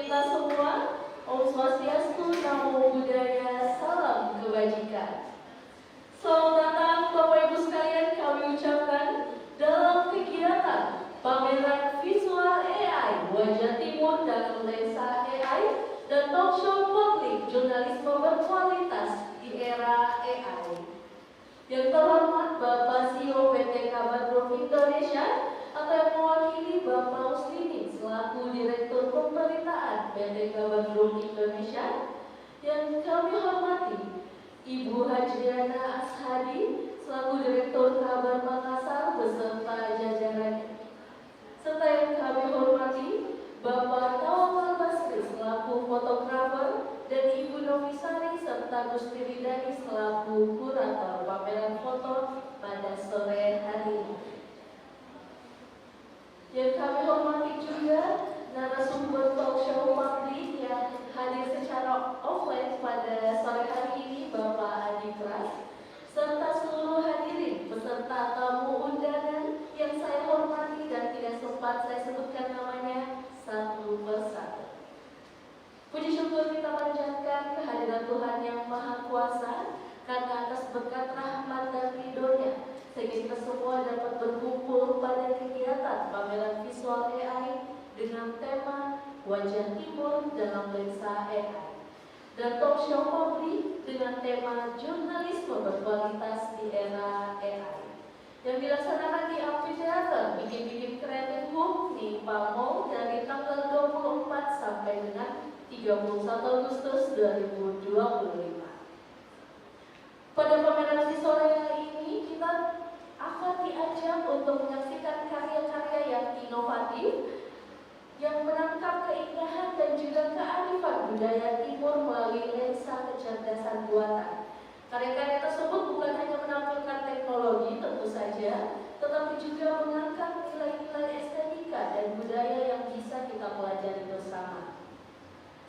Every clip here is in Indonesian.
kita semua. Om Swastiastu, Namo Buddhaya, salam kebajikan. Selamat datang Bapak Ibu sekalian, kami ucapkan dalam kegiatan pameran visual AI Wajah Timur dan Lensa AI dan talk show publik jurnalisme berkualitas di era AI. Yang terhormat Bapak CEO PT Kabar Group Indonesia atau yang mewakili Bapak Muslimin selaku Direktur Pemberitaan PT Kabar Group Indonesia. Yang kami hormati Ibu Hajriana Ashadi selaku Direktur Kabar Makassar beserta jajarannya. Serta yang kami hormati Bapak Tawakal Basri selaku fotografer dan Ibu Novisari serta Gusti Ridani selaku kurator pameran foto pada sore hari ini. Yang kami hormati juga narasumber talk show publik yang hadir secara offline pada sore hari ini, Bapak Adi Pras, serta seluruh hadirin beserta tamu undangan yang saya hormati dan tidak sempat saya sebutkan namanya satu persatu. Puji syukur kita panjatkan kehadiran Tuhan yang Maha Kuasa karena atas berkat rahmat dan ridho-Nya sehingga kita semua dapat berkumpul pada kegiatan pameran visual AI dengan tema Wajah Timur dalam Lensa AI dan talk show publik dengan tema Jurnalisme Berkualitas di Era AI yang dilaksanakan di Amphitheater Bikin-Bikin Kreatif Hub di Palmo dari tanggal 24 sampai dengan 31 Agustus 2025. Pada pameran di sore hari ini kita akan diajak untuk menyaksikan karya-karya yang inovatif yang menangkap keindahan dan juga kearifan budaya Timur melalui lensa kecerdasan buatan. Karya-karya tersebut bukan hanya menampilkan teknologi tentu saja, tetapi juga mengangkat nilai-nilai estetika dan budaya yang bisa kita pelajari bersama.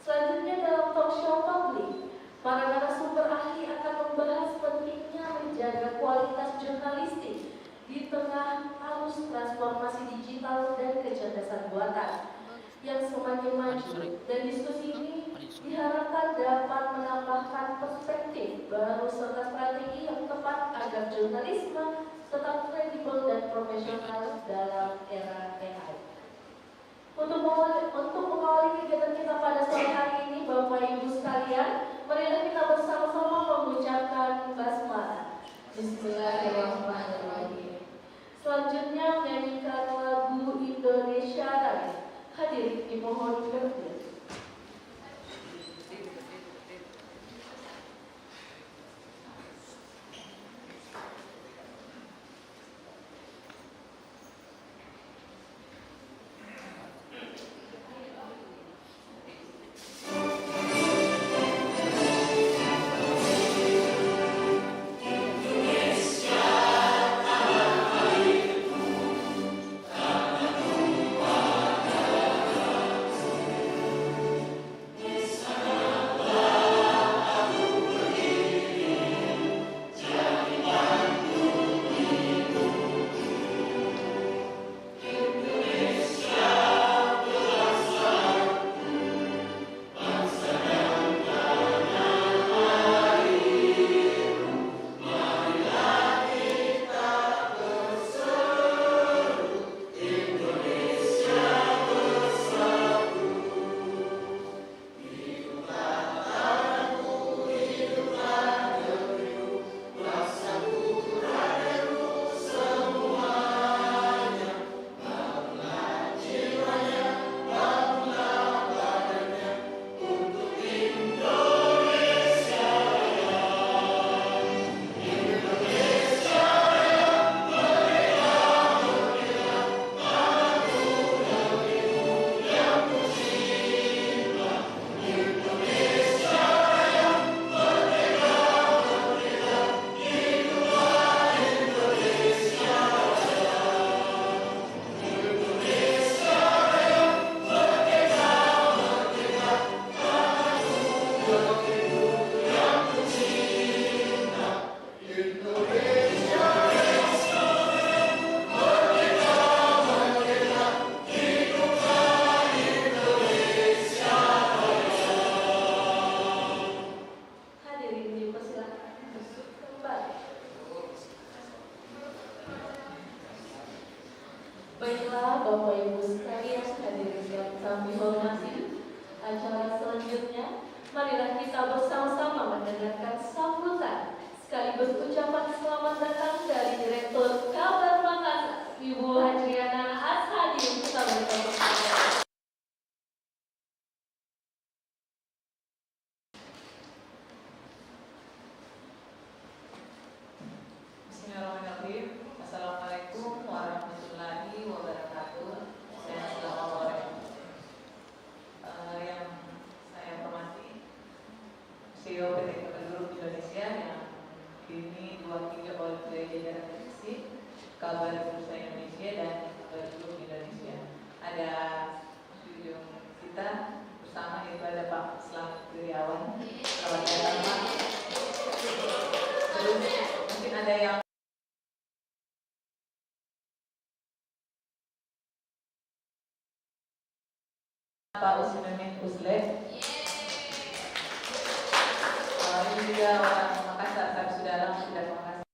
Selanjutnya dalam talk show publik, para narasumber ahli akan membahas pentingnya menjaga kualitas jurnalistik di tengah arus transformasi digital dan kecerdasan buatan yang semakin maju, dan diskusi ini diharapkan dapat menambahkan perspektif baru serta strategi yang tepat agar jurnalisme tetap kredibel dan profesional dalam era AI. Untuk mengawali kegiatan kita pada sore hari ini, Bapak Ibu sekalian, marilah kita bersama-sama mengucapkan basmalah. Bismillahirrahmanirrahim. Selanjutnya menyanyikan lagu Indonesia Raya. Hadirin dimohon berdiri. Marilah kita bersama-sama mendengarkan sambutan sekaligus ucapan selamat datang dari Direktur Kabar Makassar, Ibu Hadriana Ashadi. Kita berikan bersama. Bismillahirrahmanirrahim. Assalamualaikum warahmatullahi wabarakatuh. Dan assalamualaikum. Yang saya hormati CEO PT Kabar Group Indonesia yang kini diwakili oleh jajaran direksi Kabar Bursa Indonesia dan Kabar Group Indonesia. Ada studio kita bersama, itu ada Pak Slamet Wirawan. Selamat datang Pak. Terus mungkin ada yang Pak Usman Usle. Ini juga orang Makassar, saya sudah langsung dari Makassar.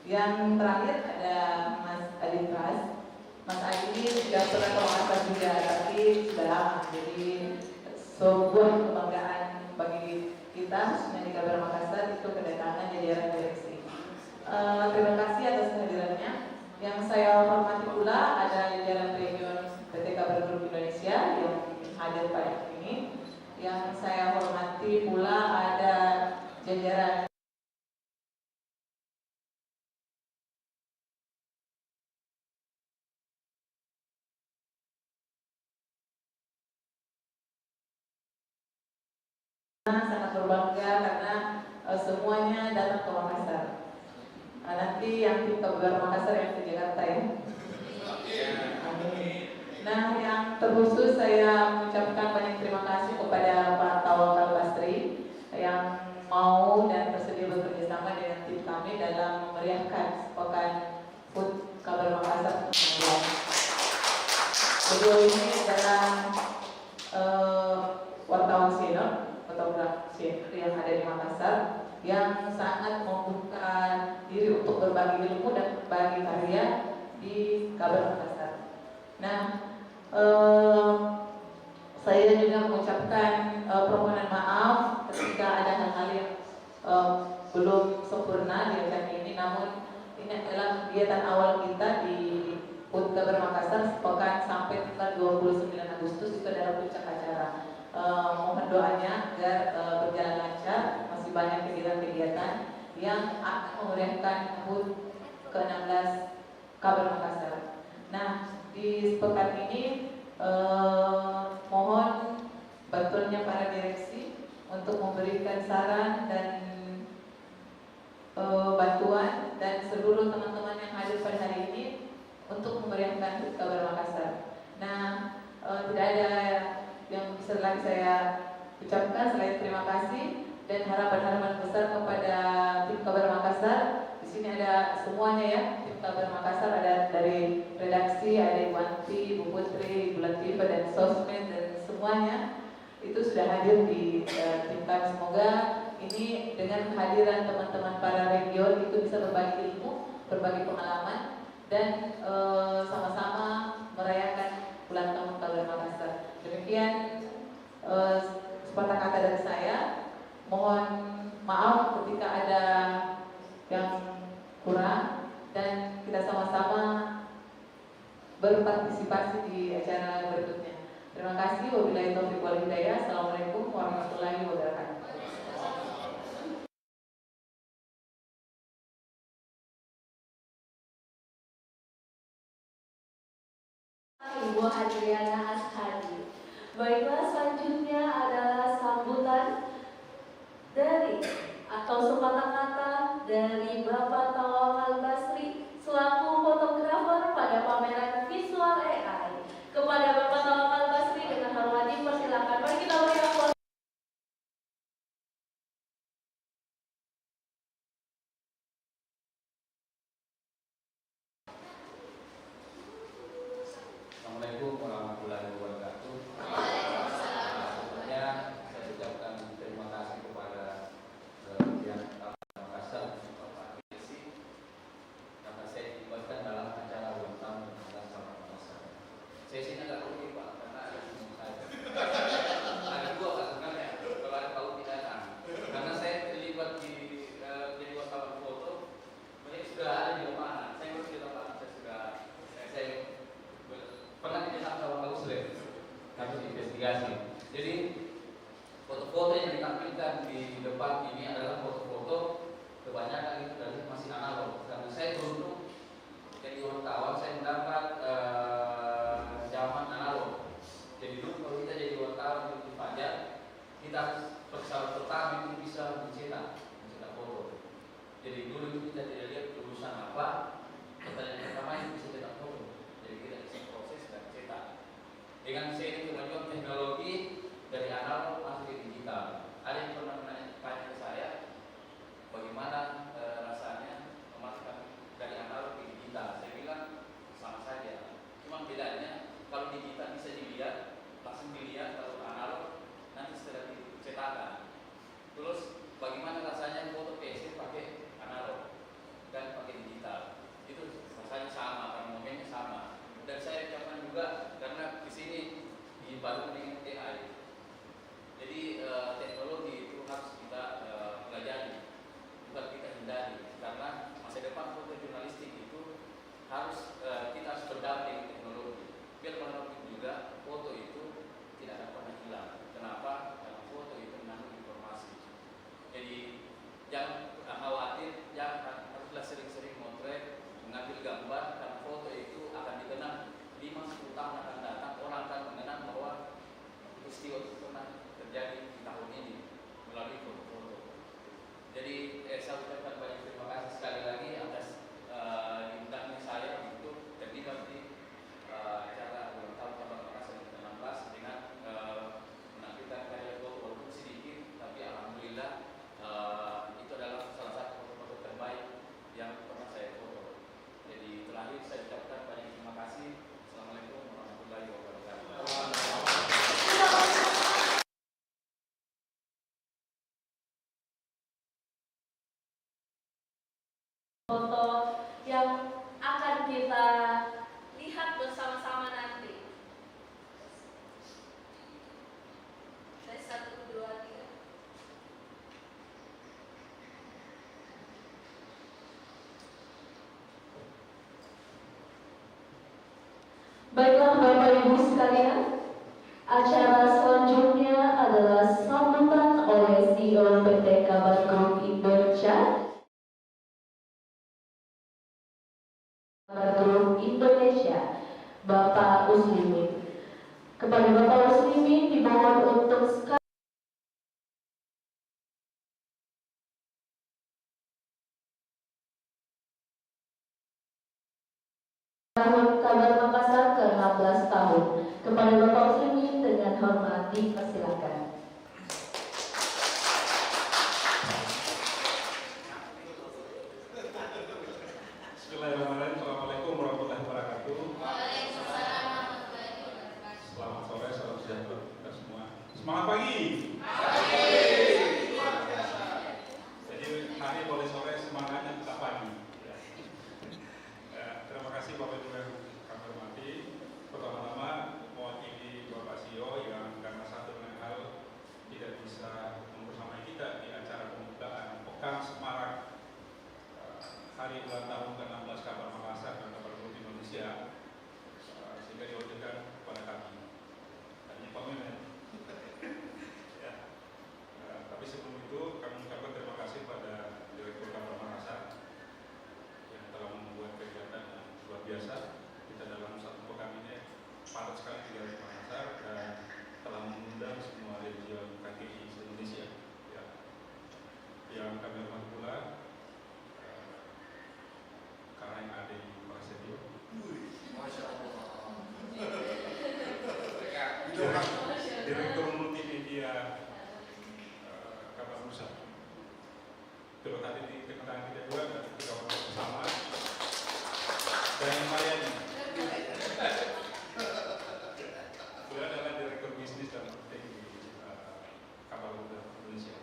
Yang terakhir ada Mas Adi Pras. Mas Adi ini sudah pernah ke Makassar juga, tapi sudah lama. Jadi sebuah kebanggaan bagi kita, khususnya di Kabar Makassar, itu kedatangan jajaran direksi. Terima kasih atas kehadirannya. Yang saya hormati pula ada jajaran region PT Kabar Group Indonesia yang hadir pada ini. Yang saya hormati pula ada jajaran sangat berbangga karena semuanya datang ke Makassar. Nanti yang tim Kabar Makassar yang ke Jakarta ya. Amin. Nah, yang terkhusus saya mengucapkan banyak terima kasih kepada Pak Tawakal Basri yang mau dan bersedia bekerja sama dengan tim kami dalam memeriahkan Pekan Food Kabar Makassar. Beliau ini adalah wartawan senior, fotograf senior yang ada di Makassar, yang sangat membuka diri untuk berbagi ilmu dan berbagi karya di Kabar Makassar. Nah, saya juga mengucapkan permohonan maaf ketika ada hal-hal yang belum sempurna di acara ini. Namun ini adalah kegiatan awal kita di PUT Kabar Makassar sepekan sampai tanggal 29 Agustus, itu adalah puncak acara. Mohon doanya agar berjalan lancar. Masih banyak kegiatan-kegiatan yang akan memeriahkan HUT ke-16 Kabar Makassar. Nah, di pekan ini mohon bantuannya para direksi untuk memberikan saran dan bantuan dan seluruh teman-teman yang hadir pada hari ini untuk memeriahkan HUT Kabar Makassar. Nah, tidak ada yang bisa lagi saya ucapkan selain terima kasih dan harapan-harapan besar kepada tim Kabar Makassar. Di sini ada semuanya ya, tim Kabar Makassar, ada dari redaksi, ada Ibu Anti, Ibu Putri, Ibu Latifah dan sosmed dan semuanya itu sudah hadir di tim kami. Semoga ini dengan kehadiran teman-teman para region itu bisa berbagi ilmu, berbagi pengalaman dan sama-sama merayakan ulang tahun Kabar Makassar. Demikian sepatah kata dari saya. Mohon maaf ketika ada yang kurang dan kita sama-sama berpartisipasi di acara berikutnya. Terima kasih. Wabillahi taufiq wal hidayah. Assalamualaikum warahmatullahi wabarakatuh. Ibu Hadriana Ashadi. Baiklah, selanjutnya adalah sambutan dari atau sepatah kata dari Bapak Tawakal Basri selaku fotografer pada pameran visual AI. Kepada Bapak Tawakal Basri dengan hormat dipersilakan. Mari kita beri aplaus. Assalamualaikum warahmatullahi wabarakatuh. Sebelumnya kasus investigasi. Jadi foto-foto yang ditampilkan di depan ini adalah foto-foto kebanyakan itu dari masih analog. Karena saya beruntung jadi wartawan, saya mendapat zaman analog. Jadi dulu kalau kita jadi wartawan di Fajar, kita pesawat pertama itu bisa mencetak foto. Jadi dulu itu kita tidak lihat lulusan apa, pertanyaan pertama itu bisa cetak foto. Jadi kita bisa proses dan cetak. Dengan seiring kemajuan teknologi dari analog masuk ke digital. Ada yang pernah tanya ke saya, bagaimana rasanya memasukkan dari analog ke digital? Saya bilang sama saja. Cuma bedanya kalau digital bisa dilihat, langsung dilihat. Kalau analog nanti setelah dicetakan. Terus bagaimana rasanya foto PSD pakai analog dan pakai digital? Itu rasanya sama, fenomenanya sama. Dan saya ucapkan juga karena di sini dibangun dengan AI. Jadi teknologi itu harus kita pelajari, bukan kita hindari. Karena masa depan foto jurnalistik itu harus kita harus berdamping teknologi. Biar bagaimanapun juga foto itu tidak akan pernah hilang. Kenapa? Karena foto itu mengandung informasi. Jadi jangan khawatir, jangan haruslah sering-sering motret, mengambil gambar, karena foto itu akan dikenang 5-10 tahun akan datang. Orang akan mengenang bahwa peristiwa itu pernah terjadi di tahun ini melalui foto-foto. Jadi saya ucapkan banyak terima kasih sekali lagi atas diundangnya saya untuk terlibat di acara ulang tahun Cabang Makassar ke-16 dengan menampilkan karya foto walaupun sedikit, tapi alhamdulillah itu adalah salah satu foto-foto terbaik yang pernah saya foto. Jadi terakhir saya ucapkan banyak terima kasih. Assalamualaikum warahmatullahi wabarakatuh. Foto yang akan kita lihat bersama-sama nanti. Saya 1, 2, 3. Baiklah Bapak Ibu sekalian, acara selanjutnya adalah sambutan oleh CEO PT Kabar Group Indonesia. Indonesia, Bapak Uslimin. Kepada Bapak Uslimin dimohon untuk tahun Kabar Makassar ke-16 tahun. Kepada Bapak Uslimin dengan hormat dipersilakan. Bismillahirrahmanirrahim. Assalamualaikum warahmatullahi wabarakatuh. Selamat sore, salam sejahtera kita semua. Semangat pagi. Jadi hari boleh sore, semangatnya tetap pagi. Terima kasih Bapak Ibu yang kami hormati. Pertama-tama mewakili Bapak CEO yang karena satu dengan hal tidak bisa membersamai kita di acara pembukaan Pekan Semarak Hari Ulang Tahun ke-16 Kabar Makassar dan Kabar Group Indonesia, sehingga diwajibkan kepada kami. Tadi pamen ya. Tapi sebelum itu kami mengucapkan terima kasih pada Direktur Kabar Makassar yang telah membuat kegiatan yang luar biasa. Kita dalam satu pekan ini padat sekali di Makassar dan telah mengundang semua region KKI se-Indonesia. Ya. Yang kami hormati pula karena yang ada di Prasetyo, Masya Allah, Direktur Multimedia Kabar Nusa, turut hadir di kedatangan kita juga dan kita bersama, dan yang Mariani, beliau adalah Direktur Bisnis dan Marketing di Kabar Indonesia.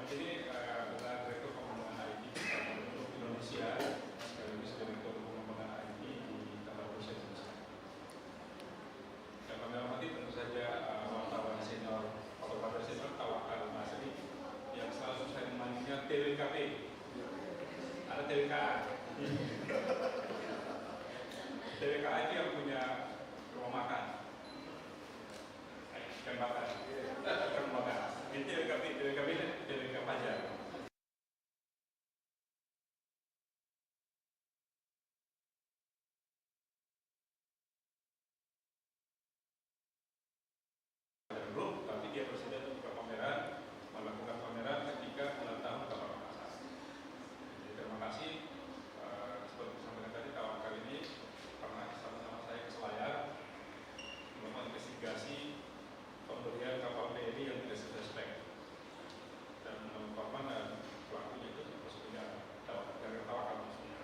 Ini adalah Direktur Pengembangan IT Indonesia, sekaligus Direktur Pengembangan TWKP, ada TWKA. TWKA itu yang punya rumah makan, ikan bakar, ikan bakar. Ini TWKP ini TWK pajak. Grup, tapi dia bersedia untuk pameran, melakukan pameran ketika ulang tahun Kabar Makassar. Jadi terima kasih. Seperti disampaikan tadi, kawan kali ini pernah sama-sama saya ke Selayar menginvestigasi pemberian kapal BRI yang tidak sesuai dan korban dan pelakunya itu terus penjara. Jangan ketawa kamu semua.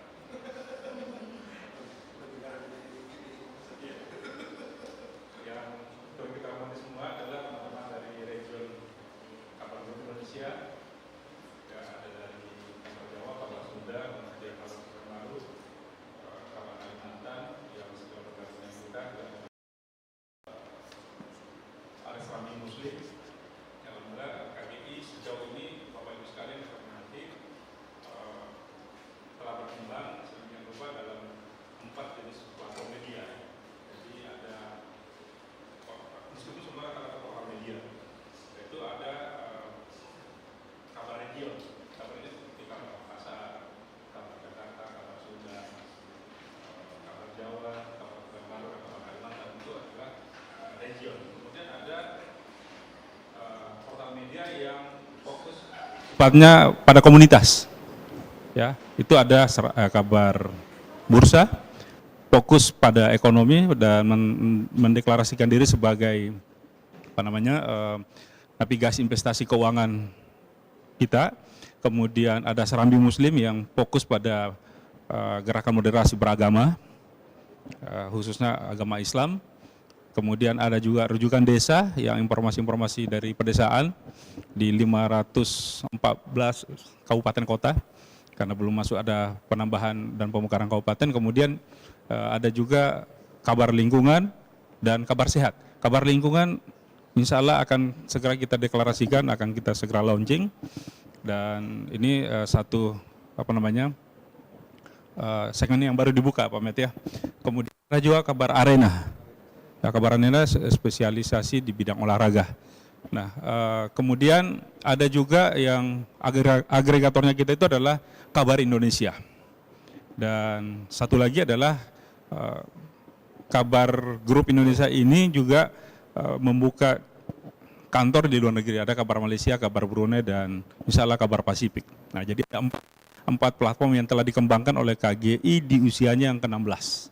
Yang untuk kita hormati semua adalah teman-teman dari region Kapal Grup Indonesia, yang ada dari Kapal Jawa, Kapal Sunda, kemudian Kapal Sumatera, Kapal Kalimantan, yang segala bergabung dengan kita, dan Al-Islami Muslim, yang alhamdulillah KGI sejauh ini Bapak Ibu sekalian yang hormati telah berkembang sedemikian rupa dalam 4 jenis platform media. Jadi ada meskipun semua rata-rata program media, yaitu ada kabar region seperti kabar Makassar, kabar Jakarta, kabar Sunda, kabar Jawa, kabar Baru, kabar Kalimantan, itu adalah region. Kemudian ada portal media yang fokus sifatnya pada komunitas, ya itu ada kabar bursa, fokus pada ekonomi dan mendeklarasikan diri sebagai navigasi investasi keuangan kita. Kemudian ada Serambi Muslim yang fokus pada gerakan moderasi beragama, khususnya agama Islam. Kemudian ada juga rujukan desa yang informasi-informasi dari pedesaan di 514 kabupaten kota, karena belum masuk ada penambahan dan pemekaran kabupaten. Kemudian ada juga kabar lingkungan dan kabar sehat. Kabar lingkungan insya Allah akan segera kita deklarasikan, akan kita segera launching. Dan ini satu segmen yang baru dibuka Pak Met ya. Kemudian ada juga kabar arena. Nah, kabar arena spesialisasi di bidang olahraga. Nah, kemudian ada juga yang agregatornya kita itu adalah Kabar Indonesia. Dan satu lagi adalah Kabar Grup Indonesia ini juga membuka kantor di luar negeri. Ada Kabar Malaysia, Kabar Brunei, dan insya Allah Kabar Pasifik. Nah, jadi ada empat platform yang telah dikembangkan oleh KGI di usianya yang ke-16.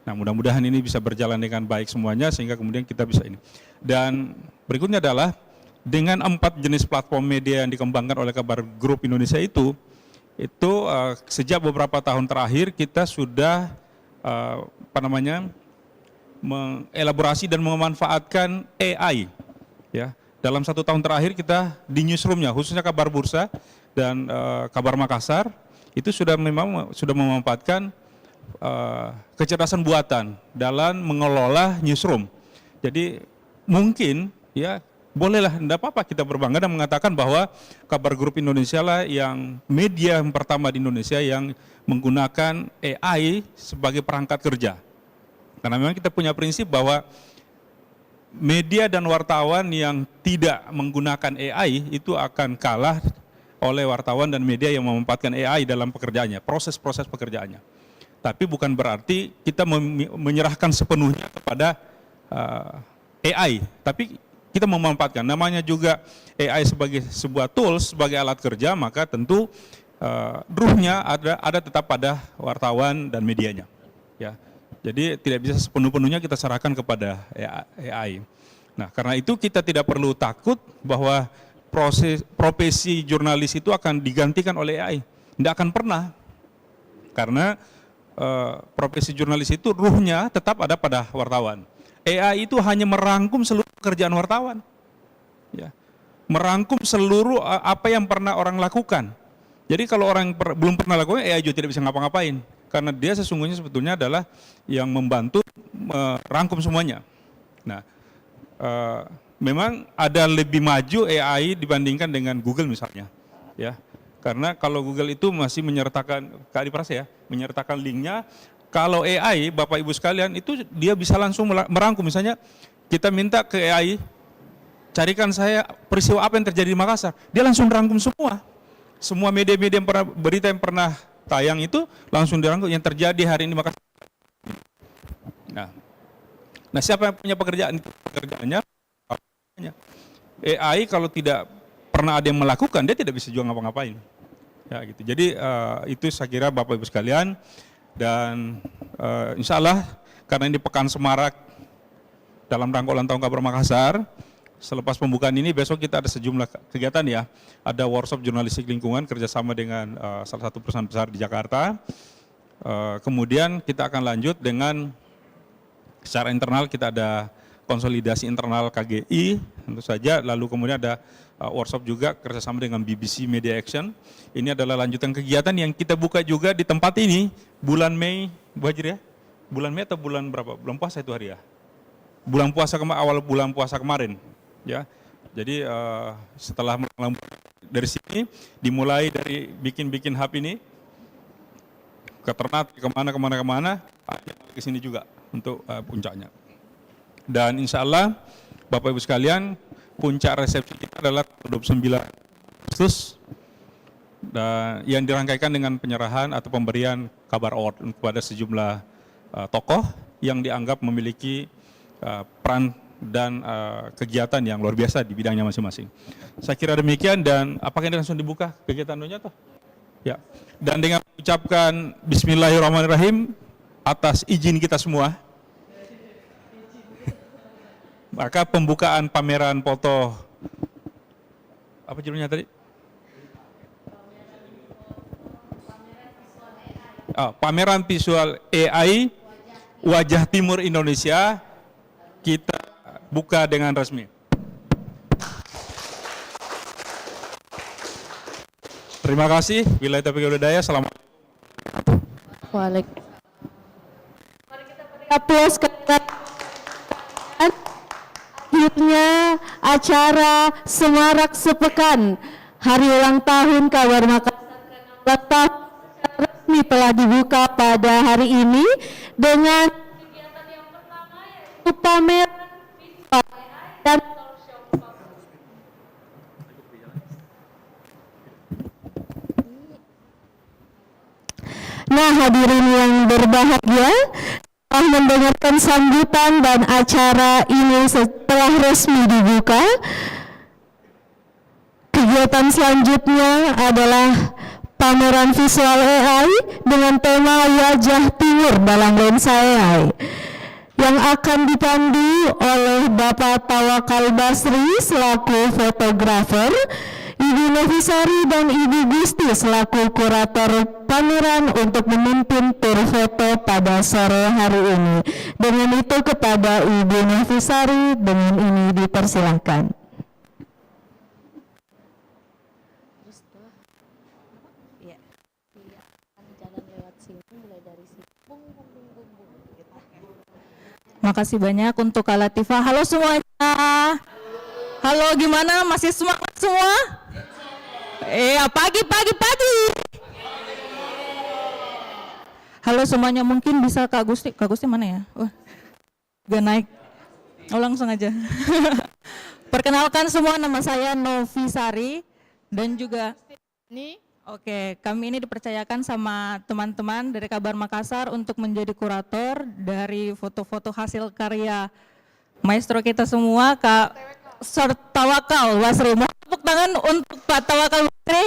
Nah, mudah-mudahan ini bisa berjalan dengan baik semuanya sehingga kemudian kita bisa ini. Dan berikutnya adalah dengan 4 jenis platform media yang dikembangkan oleh Kabar Grup Indonesia itu sejak beberapa tahun terakhir kita sudah mengelaborasi dan memanfaatkan AI. Ya, dalam 1 tahun terakhir kita di newsroomnya, khususnya Kabar Bursa dan Kabar Makassar itu sudah memanfaatkan kecerdasan buatan dalam mengelola newsroom. Jadi mungkin ya bolehlah, tidak apa-apa kita berbangga dan mengatakan bahwa Kabar Grup Indonesia lah yang media yang pertama di Indonesia yang menggunakan AI sebagai perangkat kerja. Karena memang kita punya prinsip bahwa media dan wartawan yang tidak menggunakan AI itu akan kalah oleh wartawan dan media yang memanfaatkan AI dalam pekerjaannya, proses-proses pekerjaannya. Tapi bukan berarti kita menyerahkan sepenuhnya kepada AI, tapi kita memanfaatkan. Namanya juga AI sebagai sebuah tools, sebagai alat kerja, maka tentu ruhnya ada tetap pada wartawan dan medianya. Ya, jadi tidak bisa sepenuh-penuhnya kita serahkan kepada AI. Nah, karena itu kita tidak perlu takut bahwa profesi jurnalis itu akan digantikan oleh AI. Tidak akan pernah, karena profesi jurnalis itu ruhnya tetap ada pada wartawan. AI itu hanya merangkum seluruh pekerjaan wartawan, ya, merangkum seluruh apa yang pernah orang lakukan. Jadi kalau orang belum pernah lakukan, AI juga tidak bisa ngapa-ngapain, karena dia sesungguhnya sebetulnya adalah yang membantu merangkum semuanya. Nah, memang ada lebih maju AI dibandingkan dengan Google misalnya, ya. Karena kalau Google itu masih menyertakan, Kak Adi Prase ya, menyertakan linknya. Kalau AI, Bapak Ibu sekalian, itu dia bisa langsung merangkum. Misalnya kita minta ke AI, carikan saya peristiwa apa yang terjadi di Makassar. Dia langsung rangkum semua. Semua media-media yang pernah, berita yang pernah tayang itu langsung dirangkum yang terjadi hari ini di Makassar. Nah, siapa yang punya pekerjaannya? AI kalau tidak pernah ada yang melakukan, dia tidak bisa juga ngapa-ngapain. Ya gitu. Jadi itu saya kira Bapak Ibu sekalian, dan insya Allah karena ini Pekan Semarak dalam rangka ulang tahun Kabar Makassar, selepas pembukaan ini besok kita ada sejumlah kegiatan ya. Ada workshop jurnalistik lingkungan kerjasama dengan salah satu perusahaan besar di Jakarta. Kemudian kita akan lanjut dengan secara internal, kita ada konsolidasi internal KGI tentu saja, lalu kemudian ada workshop juga kerjasama dengan BBC Media Action. Ini adalah lanjutan kegiatan yang kita buka juga di tempat ini bulan Mei, Bu Hajir ya? Bulan Mei atau bulan berapa? Bulan puasa itu hari ya? Awal bulan puasa kemarin ya. Jadi setelah dari sini dimulai dari bikin hub ini ke Ternate, kemana, ke sini juga untuk puncaknya. Dan insya Allah Bapak Ibu sekalian, puncak resepsi kita adalah 29 Agustus dan yang dirangkaikan dengan penyerahan atau pemberian Kabar Award kepada sejumlah tokoh yang dianggap memiliki peran dan kegiatan yang luar biasa di bidangnya masing-masing. Saya kira demikian, dan apakah ini langsung dibuka kegiatannya toh? Ya. Dan dengan mengucapkan Bismillahirrahmanirrahim atas izin kita semua, maka pembukaan pameran foto, apa judulnya tadi? Pameran visual AI Wajah Timur Indonesia kita buka dengan resmi. Terima kasih. Billahi taufiq wal hidayah. Assalamualaikum. Waalaikumsalam. Mari kita beri aplaus kepada akhirnya acara Semarak Sepekan Hari Ulang Tahun Kabar Makassar resmi telah dibuka pada hari ini dengan kegiatan yang pertama yaitu pameran visual dan talkshow. Nah, hadirin yang berbahagia, telah mendengarkan sambutan dan acara ini setelah resmi dibuka. Kegiatan selanjutnya adalah pameran visual AI dengan tema Wajah Timur dalam lensa AI yang akan dipandu oleh Bapak Tawakal Basri selaku fotografer, Ibu Novisari dan Ibu Gusti selaku kurator pameran untuk memimpin tur foto pada sore hari ini. Dengan itu kepada Ibu Novisari dengan ini dipersilahkan. Makasih banyak untuk Kak Latifah. Halo semuanya. Halo, gimana? Masih semangat semua? Pagi. Halo semuanya, mungkin bisa Kak Gusti. Kak Gusti mana ya? Gak naik. Langsung aja. Perkenalkan semua, nama saya Novisari dan juga ini. Oke, kami ini dipercayakan sama teman-teman dari Kabar Makassar untuk menjadi kurator dari foto-foto hasil karya maestro kita semua, Kak Tawakal Basri. Mohon tepuk tangan untuk Pak Tawakal Basri.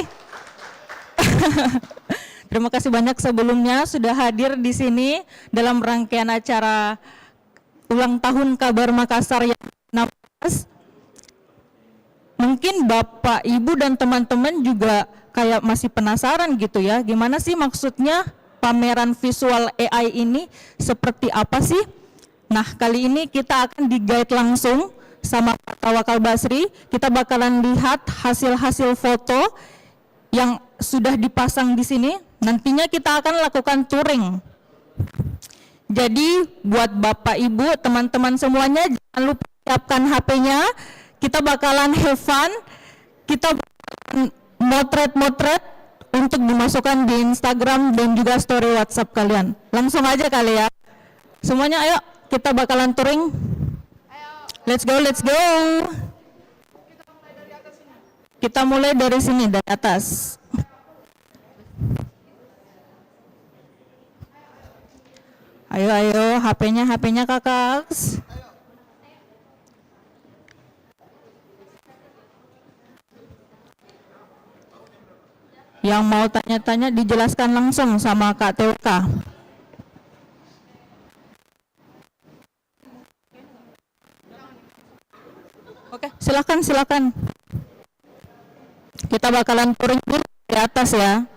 Terima kasih banyak sebelumnya sudah hadir di sini dalam rangkaian acara ulang tahun Kabar Makassar yang 16. Mungkin Bapak, Ibu dan teman-teman juga kayak masih penasaran gitu ya, gimana sih maksudnya pameran visual AI ini, seperti apa sih? Nah, kali ini kita akan di-guide langsung sama Pak Tawakal Basri. Kita bakalan lihat hasil-hasil foto yang sudah dipasang di sini. Nantinya kita akan lakukan touring. Jadi buat Bapak, Ibu, teman-teman semuanya, jangan lupa siapkan HP-nya. Kita bakalan have fun, kita bakalan motret-motret untuk dimasukkan di Instagram dan juga story WhatsApp kalian. Langsung aja kali ya. Semuanya ayo kita bakalan touring. Let's go, let's go. Kita mulai dari sini, dari atas. Ayo, ayo, HP-nya kakak. Yang mau tanya-tanya dijelaskan langsung sama Kak TWK. Oke, silakan. Kita bakalan turun dulu di atas ya.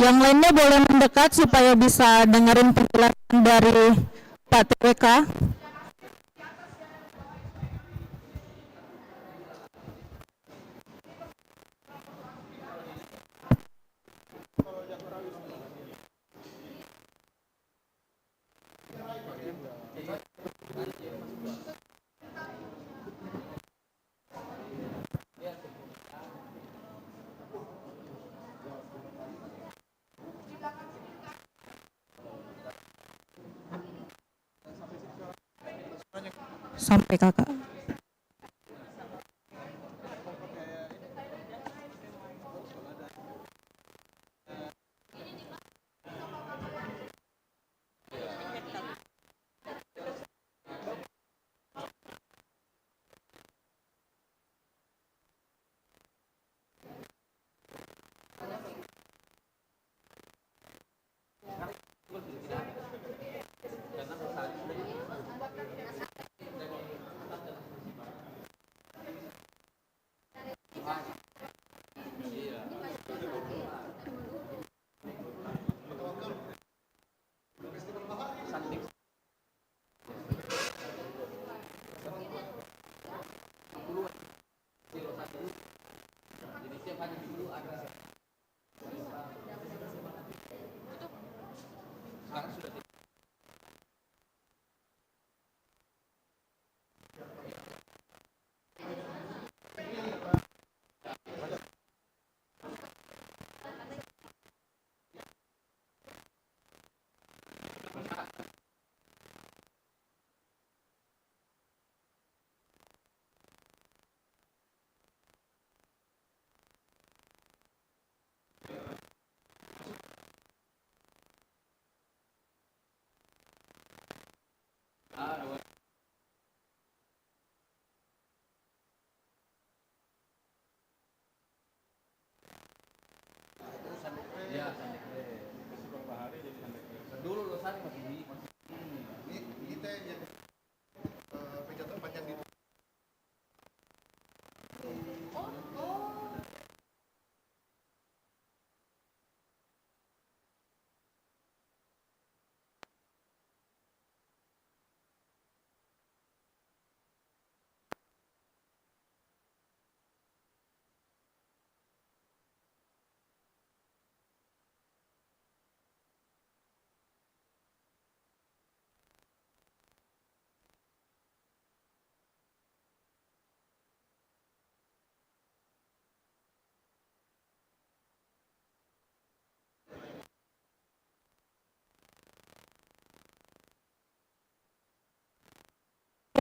Yang lainnya boleh mendekat supaya bisa dengerin penjelasan dari Pak TWK. Sampai kakak.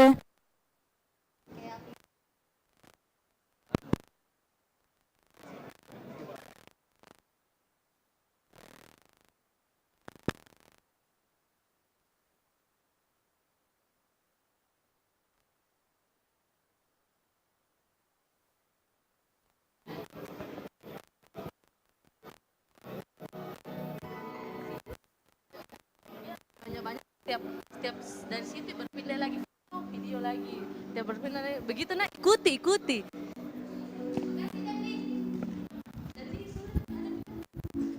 Oke. Banyak-banyak setiap dari situ berpindah lagi video lagi tiap berpindah lagi. Begitu nak ikuti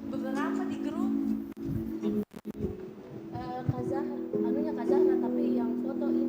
beberapa di grup Kazah, anunya Kazahra, tapi yang foto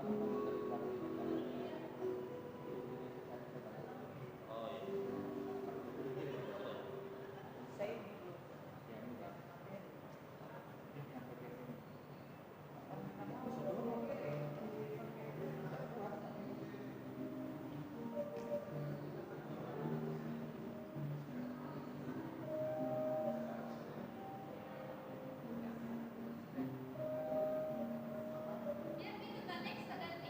Oh iya. Biar itu kan next ada